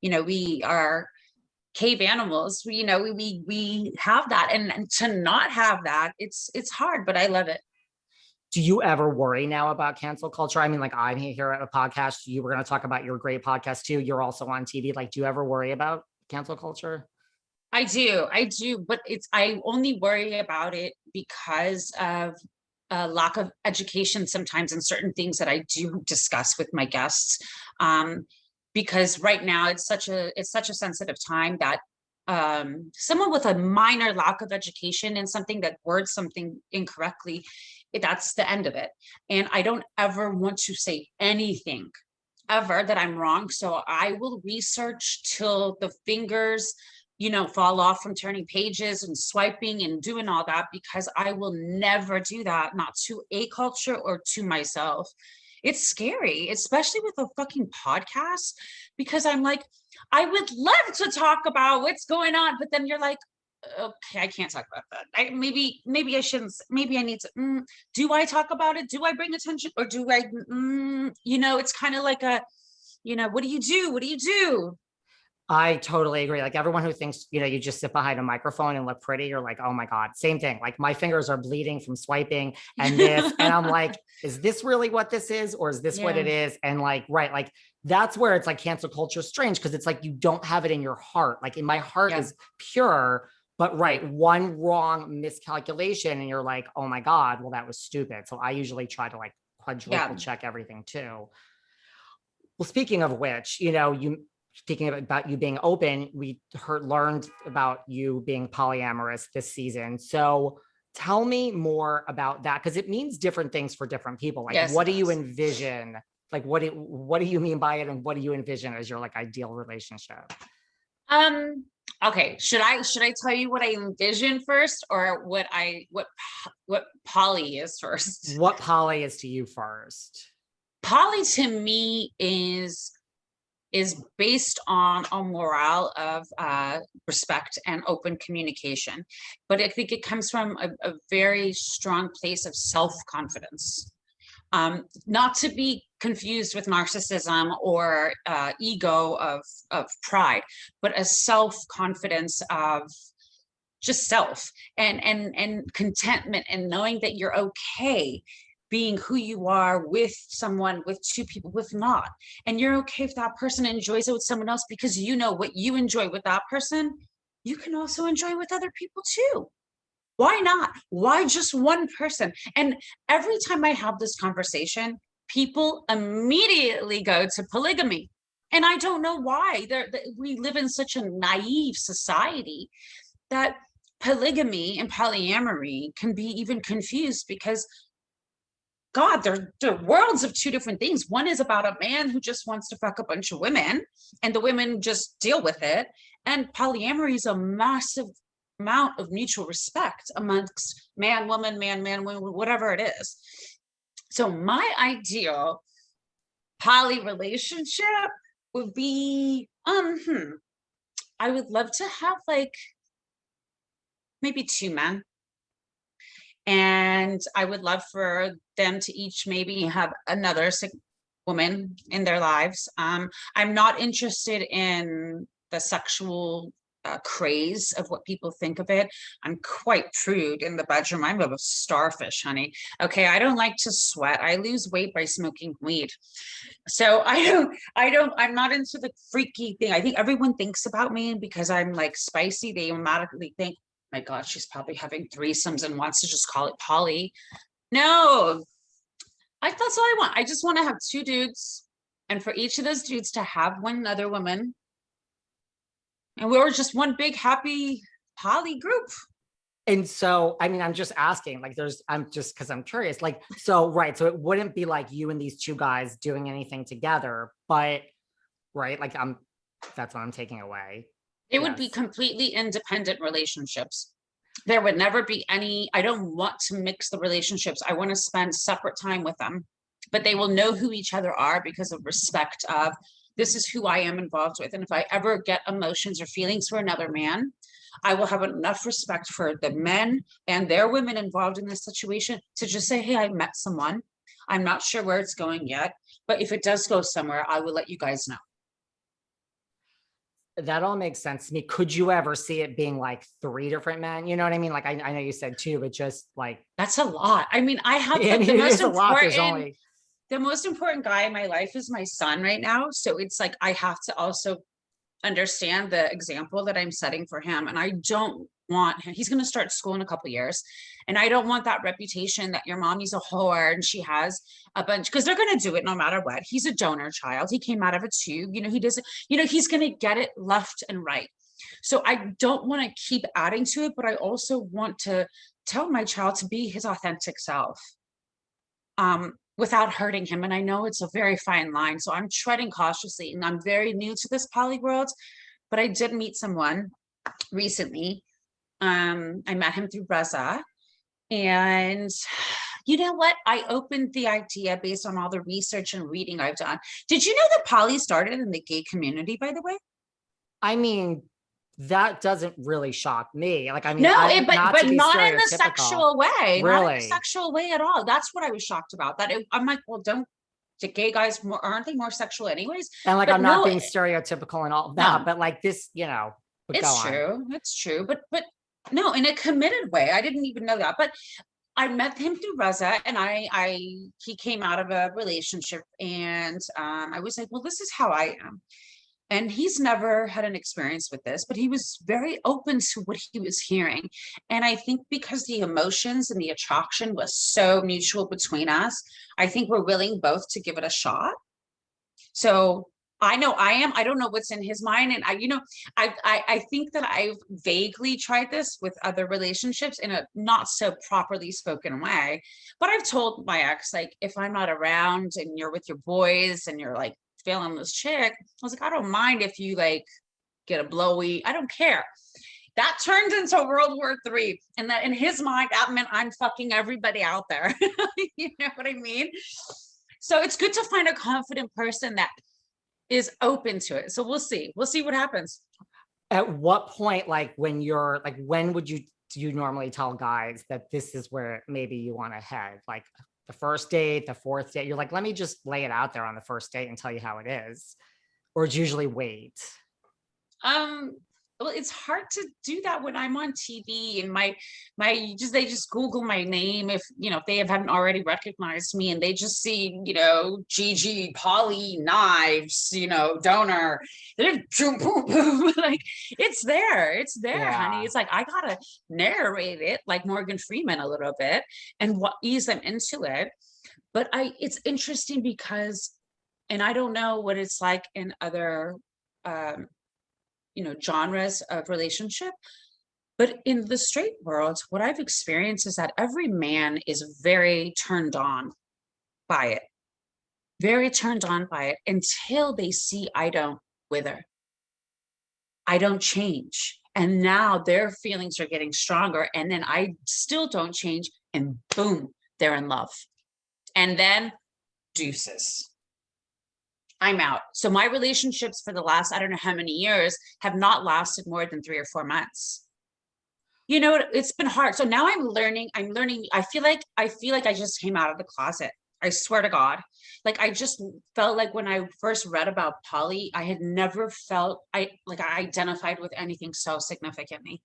we are cave animals. We have that, and to not have that, it's hard, but I love it. Do you ever worry now about cancel culture? I mean, like, I'm here at a podcast. You were going to talk about your great podcast too. You're also on TV. Like, do you ever worry about cancel culture? I do, but I only worry about it because of a lack of education sometimes in certain things that I do discuss with my guests. Because right now it's such a sensitive time that someone with a minor lack of education in something that words something incorrectly, that's the end of it. And I don't ever want to say anything ever that I'm wrong. So I will research till the fingers, fall off from turning pages and swiping and doing all that, because I will never do that, not to a culture or to myself. It's scary, especially with a fucking podcast, because I'm like, I would love to talk about what's going on, but then you're like, okay, I can't talk about that. Maybe I shouldn't. Maybe I need to. Do I talk about it? Do I bring attention, or do I? It's kind of like a, what do you do? What do you do? I totally agree. Like, everyone who thinks, you just sit behind a microphone and look pretty, you're like, oh my God, same thing. Like, my fingers are bleeding from swiping and this, and I'm like, is this really what this is? Or is this what it is? And like, right. Like, that's where it's like cancel culture is strange, because it's like, you don't have it in your heart. Like, in my heart is pure, but one wrong miscalculation and you're like, oh my God, well, that was stupid. So I usually try to like quadruple check everything too. Well, speaking of which, speaking about you being open, we learned about you being polyamorous this season. So tell me more about that, because it means different things for different people. Like, what do you envision? Like, what do you mean by it, and what do you envision as your like ideal relationship? Okay. Should I tell you what I envision first, or what poly is first? What poly is to you first? Poly to me is based on a morale of respect and open communication. But I think it comes from a very strong place of self-confidence. Not to be confused with narcissism or ego of pride, but a self-confidence of just self, and contentment, and knowing that you're okay being who you are with someone, with two people, with not. And you're okay if that person enjoys it with someone else, because what you enjoy with that person, you can also enjoy with other people too. Why not? Why just one person? And every time I have this conversation, people immediately go to polygamy. And I don't know why. We live in such a naive society that polygamy and polyamory can be even confused, because God, they're worlds of two different things. One is about a man who just wants to fuck a bunch of women, and the women just deal with it. And polyamory is a massive amount of mutual respect amongst man, woman, man, woman, whatever it is. So my ideal poly relationship would be, I would love to have like maybe two men. And I would love for them to each maybe have another woman in their lives. I'm not interested in the sexual craze of what people think of it. I'm quite prude in the bedroom. I'm a starfish, honey. Okay, I don't like to sweat. I lose weight by smoking weed. So I'm not into the freaky thing. I think everyone thinks about me, and because I'm like spicy, they automatically think, my God, she's probably having threesomes and wants to just call it poly. No, that's all I want. I just want to have two dudes, and for each of those dudes to have one other woman. And we were just one big happy poly group. And so, I mean, I'm just asking, like, because I'm curious, like, so it wouldn't be like you and these two guys doing anything together, but like, that's what I'm taking away. It would be completely independent relationships. There would never be I don't want to mix the relationships. I want to spend separate time with them, but they will know who each other are because of respect of, this is who I am involved with. And if I ever get emotions or feelings for another man, I will have enough respect for the men and their women involved in this situation to just say, hey, I met someone. I'm not sure where it's going yet, but if it does go somewhere, I will let you guys know. That all makes sense to me. Could you ever see it being like 3 different men? You know what I mean? Like, I know you said 2, but just like, That's a lot. I mean, I have I mean, the it most is a lot. There's important, only, the most important guy in my life is my son right now. So it's like I have to also understand the example that I'm setting for him. And I don't want him, he's going to start school in a couple years. And I don't want that reputation that your mommy's a whore and she has a bunch, because they're going to do it no matter what. He's a donor child. He came out of a tube. You know, he doesn't, you know, he's going to get it left and right. So I don't want to keep adding to it, but I also want to tell my child to be his authentic self. Without hurting him. And I know it's a very fine line. So I'm treading cautiously and I'm very new to this poly world, but I did meet someone recently. I met him through Reza. And you know what? I opened the idea based on all the research and reading I've done. Did you know that poly started in the gay community, by the way? I mean, that doesn't really shock me. Like, I mean, No, I'm not but to be not in the stereotypical. sexual way, not in the Really. sexual way at all. That's what I was shocked about. I'm like, well, don't the gay guys more aren't they more sexual anyways? And like, But I'm not no, being stereotypical and all of that, no, but like this, but go it's on. true. It's true. But no, in a committed way. I didn't even know that. But I met him through Reza and he came out of a relationship and I was like, well, this is how I am. And he's never had an experience with this, but he was very open to what he was hearing. And I think because the emotions and the attraction was so mutual between us, I think we're willing both to give it a shot. So I know I am. I don't know what's in his mind. And I think that I've vaguely tried this with other relationships in a not so properly spoken way. But I've told my ex, like, if I'm not around and you're with your boys and you're like feeling this chick, I was like, I don't mind if you like get a blowy. I don't care. That turned into World War III. And that in his mind, that meant I'm fucking everybody out there. You know what I mean? So it's good to find a confident person that is open to it. So we'll see. We'll see what happens. At what point, like when you're like, when would you do you normally tell guys that this is where maybe you want to head? Like the first date, the fourth date, you're like, let me just lay it out there on the first date and tell you how it is. Or it's usually wait. Um, well, it's hard to do that when I'm on TV and my just they just Google my name if if they haven't already recognized me and they just see Gigi Polly Knives donor. They're like it's there, honey. Yeah. It's like I gotta narrate it like Morgan Freeman a little bit and ease them into it. But it's interesting because, and I don't know what it's like in other um genres of relationship. But in the straight world, what I've experienced is that every man is very turned on by it, very turned on by it until they see I don't wither, I don't change. And now their feelings are getting stronger. And then I still don't change. And boom, they're in love. And then deuces. I'm out. So my relationships for the last, I don't know how many years, have not lasted more than 3 or 4 months. It's been hard. So now I'm learning. I feel like I just came out of the closet. I swear to God. Like I just felt like when I first read about poly, I had never felt I identified with anything so significantly.